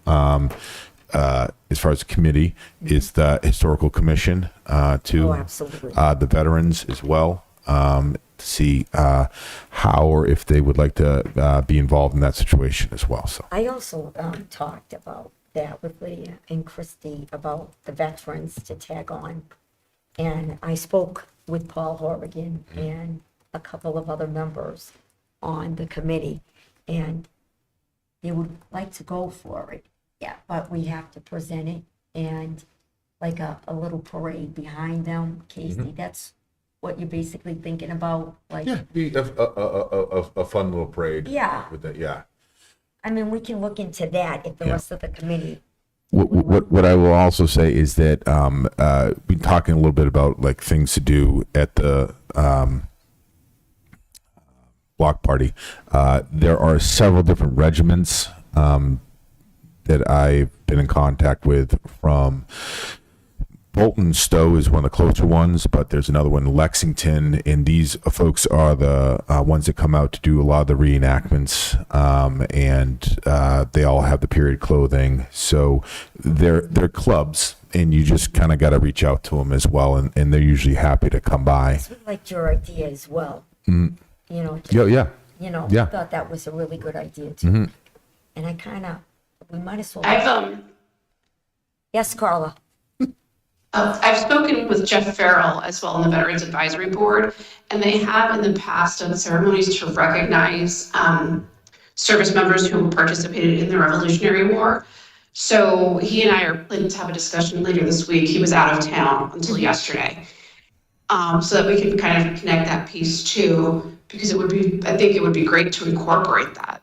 as far as committee is the historical commission to absolutely. the veterans as well, to see how or if they would like to be involved in that situation as well. So I also talked about that with Lydia and Christy about the veterans to tag on. And I spoke with Paul Horrigan and a couple of other members on the committee, and they would like to go for it. Yeah, but we have to present it and like a little parade behind them. Casey, that's what you're basically thinking about, like. yeah, be a fun little parade. Yeah. With that, yeah. I mean, we can look into that if the rest of the committee. What I will also say is that been talking a little bit about like things to do at the block party. There are several different regiments that I've been in contact with. From Bolton Stowe is one of the closer ones, but there's another one in Lexington, and these folks are the ones that come out to do a lot of the reenactments, and they all have the period clothing. So they're clubs, and you just kind of got to reach out to them as well, and they're usually happy to come by. We liked your idea as well. You know, Yeah. I thought that was a really good idea too. And I we might as well. Yes, Carla. I've spoken with Jeff Farrell as well on the Veterans Advisory Board, and they have in the past done ceremonies to recognize service members who participated in the Revolutionary War. So he and I are planning to have a discussion later this week. He was out of town until yesterday. So that we can kind of connect that piece too, because I think it would be great to incorporate that.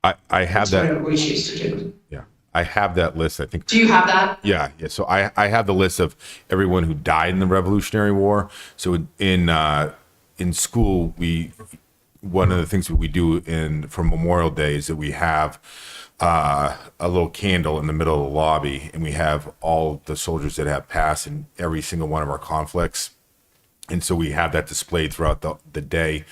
I have That's that. what we choose to do. Yeah, I have that list. I think. Do you have that? Yeah. So I have the list of everyone who died in the Revolutionary War. So in school, one of the things that we do for Memorial Day is that we have a little candle in the middle of the lobby, and we have all the soldiers that have passed in every single one of our conflicts. And so we have that displayed throughout the day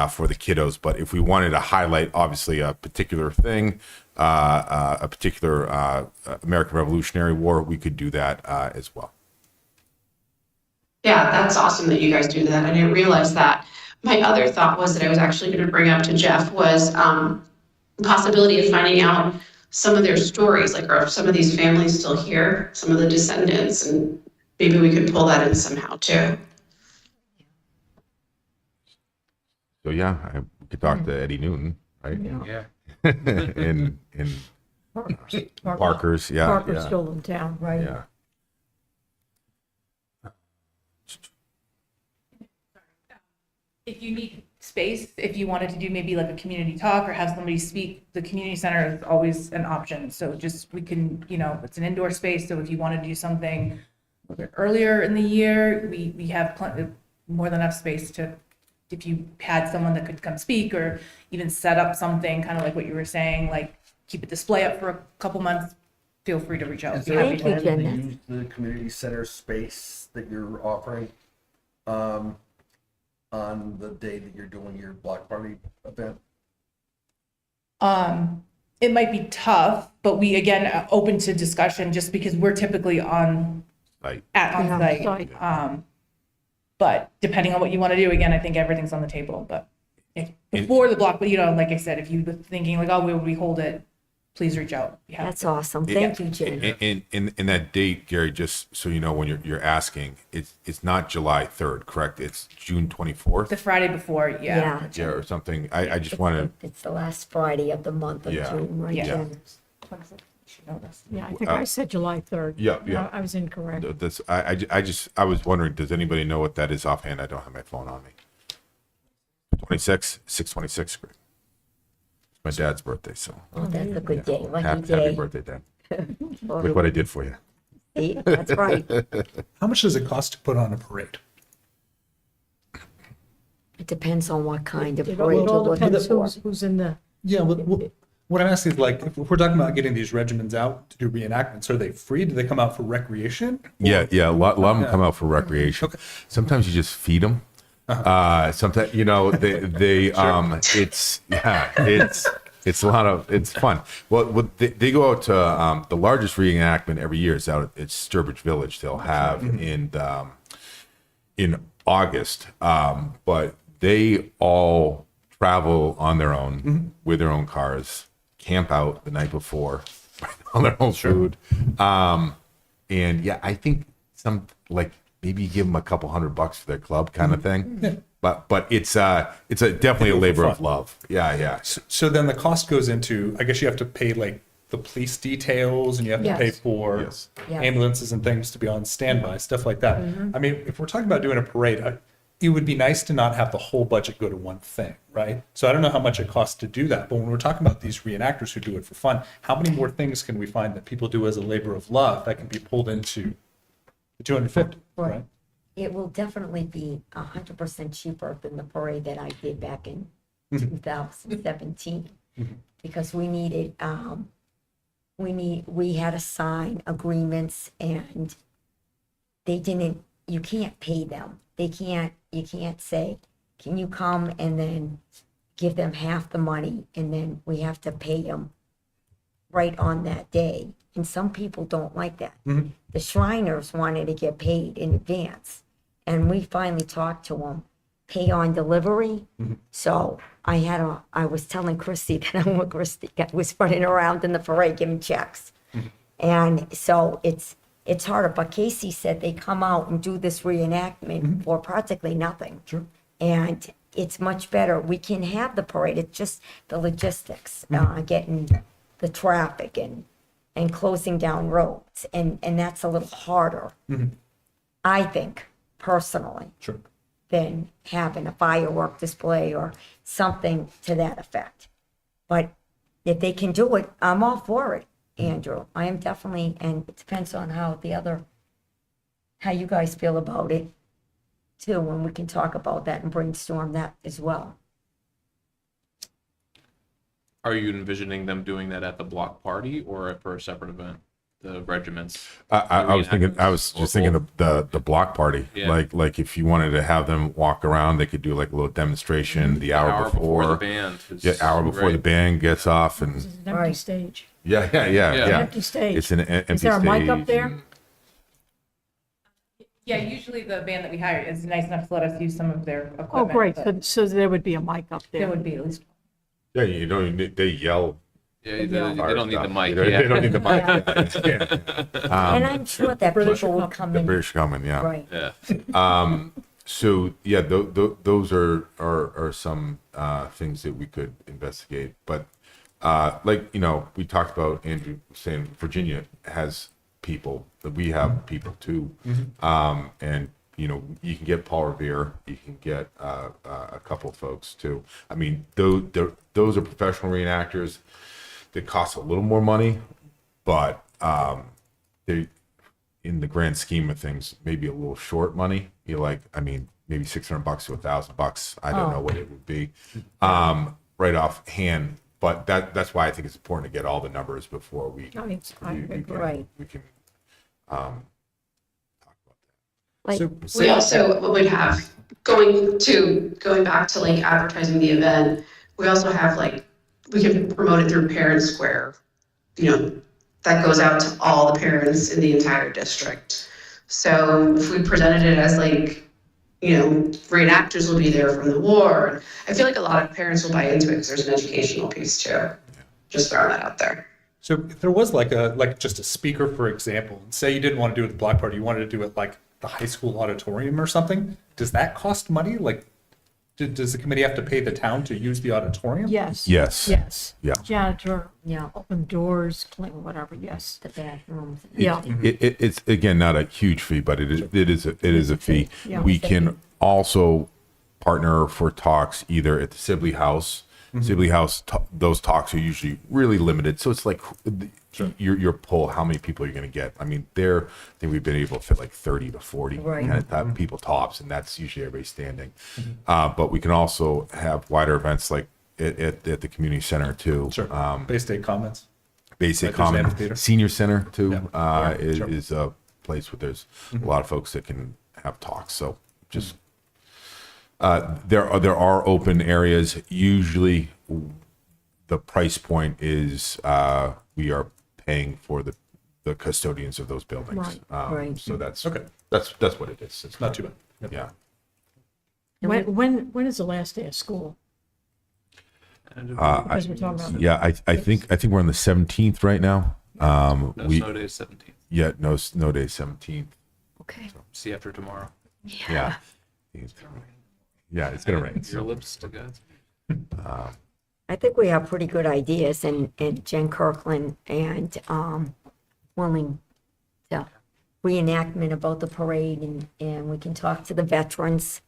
for the kiddos. But if we wanted to highlight, obviously, a particular thing, a particular American Revolutionary War, we could do that as well. Yeah, that's awesome that you guys do that. I didn't realize that. My other thought was that I was actually going to bring up to Jeff was the possibility of finding out some of their stories, like are some of these families still here, some of the descendants, and maybe we could pull that in somehow too. So yeah, we could talk to Eddie Newton. right? Yeah. in Parker's, yeah, Parker's yeah, still in town, right? yeah. If you need space, if you wanted to do maybe like a community talk or have somebody speak, the community center is always an option. So just, we can, it's an indoor space, so if you want to do something a little bit earlier in the year, we have plenty, more than enough space to, if you had someone that could come speak or even set up something, kind of like what you were saying, like keep a display up for a couple months, feel free to reach out. Is Be there happy a to- plan to Jen. use the community center space that you're offering on the day that you're doing your block party event? It might be tough, but we, again, are open to discussion just because we're typically on Like, on Yeah, site. site. But depending on what you want to do, again, I think everything's on the table, but if, before the block, but like I said, if you were thinking like, oh, where would we hold it? Please reach out. Be happy That's to. awesome. Thank you, Jen. in that date, Gary, just so you know, when you're asking, it's not July 3rd, correct? It's June 24th, The Friday before, yeah. yeah, or something. I just want to, It's the last Friday of the month of Yeah. June, right, Yeah. Jen? You should know this. Yeah, I think I said July 3rd. Yeah, yeah. I was incorrect. this, I was wondering, does anybody know what that is offhand? I don't have my phone on me. 6/26, great. It's my dad's birthday, so Oh, that's a good day, lucky happy day. birthday, Dad. Look what I did for you. See, that's right. How much does it cost to put on a parade? It depends on what kind of It parade you're all looking depends for. who's in the, Yeah, what I'm asking is like, if we're talking about getting these regiments out to do reenactments, are they free? Do they come out for recreation? Yeah, a lot of them Yeah. come out for recreation. Okay. Sometimes you just feed them. Sometimes it's a lot of, it's fun. Well, they go out to the largest reenactment every year is out at Sturbridge Village. They'll have in August, but they all travel on their own with their own cars, camp out the night before on their own food. And yeah, I think some like maybe give them a couple $100 for their club kind of thing. But it's definitely a labor of love. Yeah. So then the cost goes into, I guess you have to pay like the police details and you have to pay Yes. for Yes. Yes. ambulances and things to be on standby, stuff like that. I mean, if we're talking about doing a parade, it would be nice to not have the whole budget go to one thing, right? So I don't know how much it costs to do that, but when we're talking about these reenactors who do it for fun, how many more things can we find that people do as a labor of love that can be pulled into the 250, right? It will definitely be 100% cheaper than the parade that I did back in 2017. Because we needed, we had to sign agreements and they didn't, you can't pay them. You can't say, can you come and then give them half the money and then we have to pay them right on that day. And some people don't like that. The Shriners wanted to get paid in advance. And we finally talked to them, pay on delivery. So I was telling Christy that I'm with Christy, I was running around in the parade giving checks. And so it's harder, but Casey said they come out and do this reenactment for practically nothing. Sure. And it's much better. We can have the parade, it's just the logistics, getting the traffic and closing down roads. And that's a little harder, I think, personally, Sure. than having a firework display or something to that effect. But if they can do it, I'm all for it, Andrew. I am definitely, and it depends on how you guys feel about it too, and we can talk about that and brainstorm that as well. Are you envisioning them doing that at the block party or for a separate event? The regiments. I was just thinking the block party. Yeah. Like if you wanted to have them walk around, they could do like a little demonstration the hour before. the band. Yeah, hour before the band gets off, and it's an empty Right. stage. yeah. Empty stage. It's an empty Is there a mic up stage there? and- Yeah, usually the band that we hire is nice enough to let us use some of their equipment. Oh, great. but So there would be a mic up there. There would be at least. Yeah, you know, they yell. Yeah, they don't need the mic. They don't need the mic. And I'm sure that British people will will come The in, British coming, yeah. right. Yeah. So yeah, those are some things that we could investigate. But like we talked about, Andrew saying Virginia has people, that we have people too, and you can get Paul Revere, you can get a couple of folks too. I mean, those are professional reenactors that cost a little more money, but they, in the grand scheme of things, maybe a little short money. Maybe $600 to $1,000. I don't know what it would be right off hand. But that's why I think it's important to get all the numbers before we can talk about that. We also would have, going back to like advertising the event, we also have like, we can promote it through Parent Square. That goes out to all the parents in the entire district. So if we presented it as like, reenactors will be there from the war, I feel like a lot of parents will buy into it because there's an educational piece too. Just throwing that out there. So if there was like just a speaker, for example, and say you didn't want to do it at the block party, you wanted to do it like the high school auditorium or something, does that cost money? Like, does the committee have to pay the town to use the auditorium? Yes. Yes. Yes. Yeah. Janitor, Yeah, open doors, clean, whatever, yes. the bathrooms. Yeah. It's again not a huge fee, but it is a fee. Yeah. We can also partner for talks either at the Sibley House. Sibley House, those talks are usually really limited, so it's like your poll, how many people you're going to get. I mean, I think we've been able to fit like 30 to 40 Right. kind of people tops, and that's usually everybody standing. But we can also have wider events like at the community center too. Sure. Bay State Commons. Basic Like there's an Common amphitheater. Senior Center too Yeah. Sure. is a place where there's a lot of folks that can have talks. So just there are open areas. Usually, the price point is we are paying for the custodians of those buildings. Right. So that's Okay. that's what it is. It's Not too bad. Yep. Yeah. When is the last day of school? Because we're talking about. Yeah, I think we're on the 17th right now. No, snow day is 17th. Yeah, no day 17th. Okay. See you after tomorrow. Yeah. Yeah, it's gonna rain. Your lips to God. I think we have pretty good ideas, and Jen Kirkland and willing to reenactment about the parade, and we can talk to the veterans.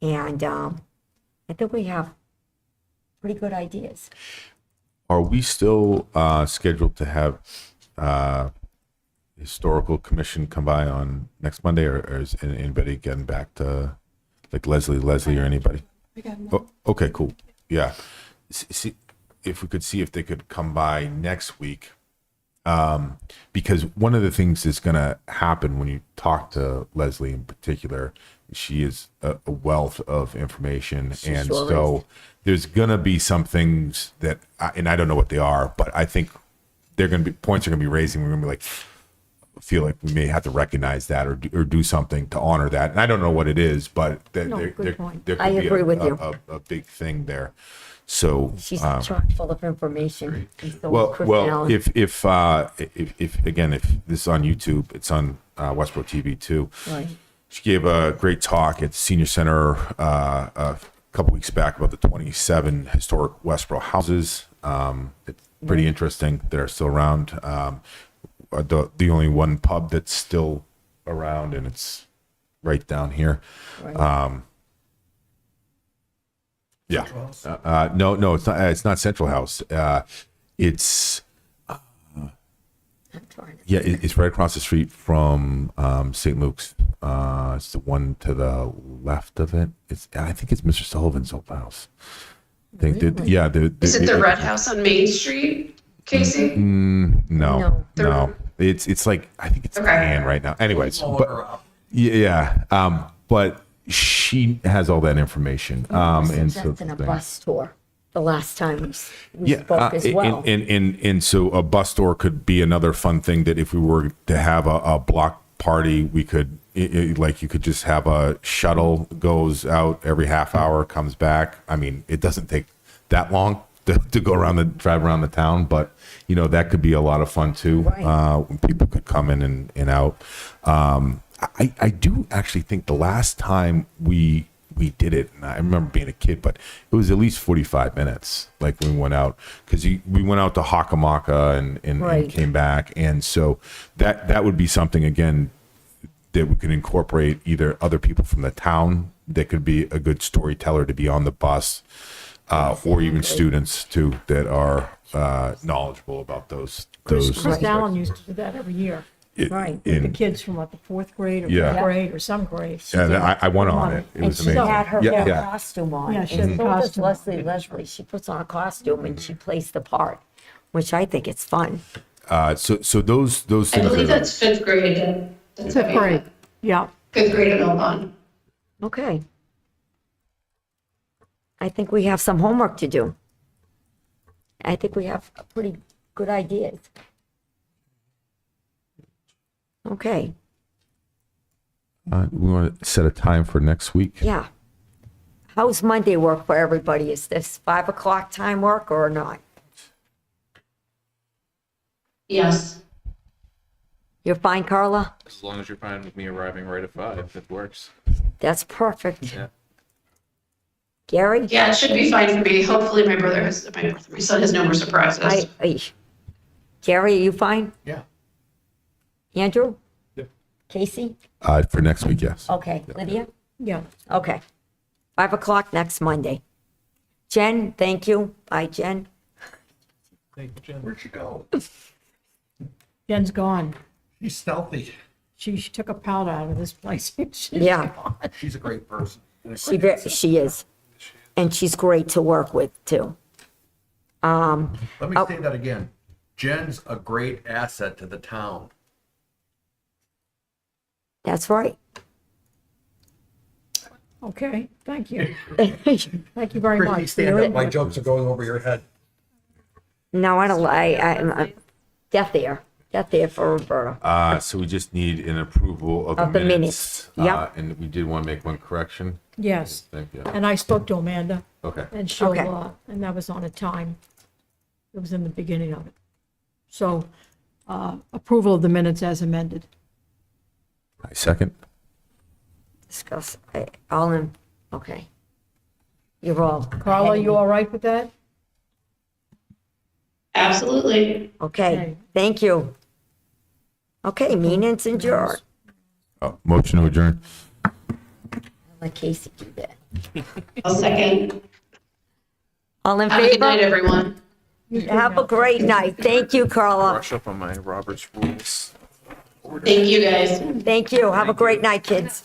And I think we have pretty good ideas. Are we still scheduled to have historical commission come by on next Monday, or is anybody getting back to like Leslie or anybody? Oh, okay, cool. Yeah. See if we could see if they could come by next week. Because one of the things that's going to happen when you talk to Leslie in particular, she is a wealth of information. And sure so is. there's going to be some things that, and I don't know what they are, but I think they're going to be points are going to be raising. We're going to be like, feel like we may have to recognize that or do something to honor that. And I don't know what it is, but good point. there could I be agree with you. a big thing there. So She's chock full of information. And so is well, Chris well, Allen. if again, if this is on YouTube, it's on Westboro TV too. Right. She gave a great talk at Senior Center a couple weeks back about the 27 historic Westboro houses. It's pretty interesting that are still around. The only one pub that's still around, and it's right down here. Right. Yeah. No, it's not. It's not Central House. It's I'm trying to- yeah. It's right across the street from St. Luke's. It's the one to the left of it. I think it's Mr. Sullivan's old house. I think that- Really? yeah. Is it the Red House on Main Street, Casey? No. No. It's like I think it's Okay. tan right now. Anyways, but yeah. But she has all that information. And so That's in a bus tour. The last time we yeah, spoke as well. and so a bus tour could be another fun thing that if we were to have a block party, we could like you could just have a shuttle goes out every half hour, comes back. I mean, it doesn't take that long to go around drive around the town, but that could be a lot of fun too. Right. When people could come in and out. I do actually think the last time we did it, and I remember being a kid, but it was at least 45 minutes. Like when we went out, because we went out to Hakamaka and Right. came back, and so that would be something again that we could incorporate either other people from the town that could be a good storyteller to be on the bus, or even students too that are knowledgeable about those. Chris Allen used to do that every year. Right. The kids from what, the fourth grade or Yeah. fifth grade or some grade. Yeah, I went on it. It And was she amazing. had her Yeah, little yeah. costume on. Yeah, she had and the so does costume. Leslie, she puts on a costume and she plays the part, which I think it's fun. So those I things. believe are- that's fifth grade. Fifth grade, yeah. Fifth grade at Milpon. Okay. I think we have some homework to do. I think we have pretty good ideas. Okay, We want to set a time for next week. yeah. How's Monday work for everybody? Is this 5 o'clock time work or not? Yes. You're fine, Carla? As long as you're fine with me arriving right at 5, it works. That's perfect. Yeah. Gary? Yeah, it should be fine for me. Hopefully my son has no more surprises. Gary, are you fine? Yeah. Andrew? Yeah. Casey? For next week, yes. Okay, Lydia? Yeah. Okay. 5 o'clock next Monday. Jen, thank you. Bye, Jen. Where'd she go? Jen's gone. She's stealthy. She took a pout out of this place. She's Yeah. gone. She's a great person. She is. And she's great to work with, too. Let me say that again. Jen's a great asset to the town. That's right. Okay, thank you. Thank you very Christy, much. stand up. My jokes are going over your head. No, I don't, I'm deaf there for Roberta. So we just need an approval of Of the the minutes. minutes. Yep. And we did want to make one correction. Yes, Thank you. and I spoke to Amanda, Okay. and she'll, Okay. and that was on a time. It was in the beginning of it. So, approval of the minutes as amended. I second. Discuss, all in, okay. You're all. Carla, you all right with that? Absolutely. Okay, Okay. thank you. Okay, meeting's adjourned. Motion to adjourn. Let Casey do that. I'll second. All in Have a good night, favor? everyone. Have a great night. Thank you, Carla. Brush up on my Robert's rules. Thank you, guys. Thank you. Have a great night, kids.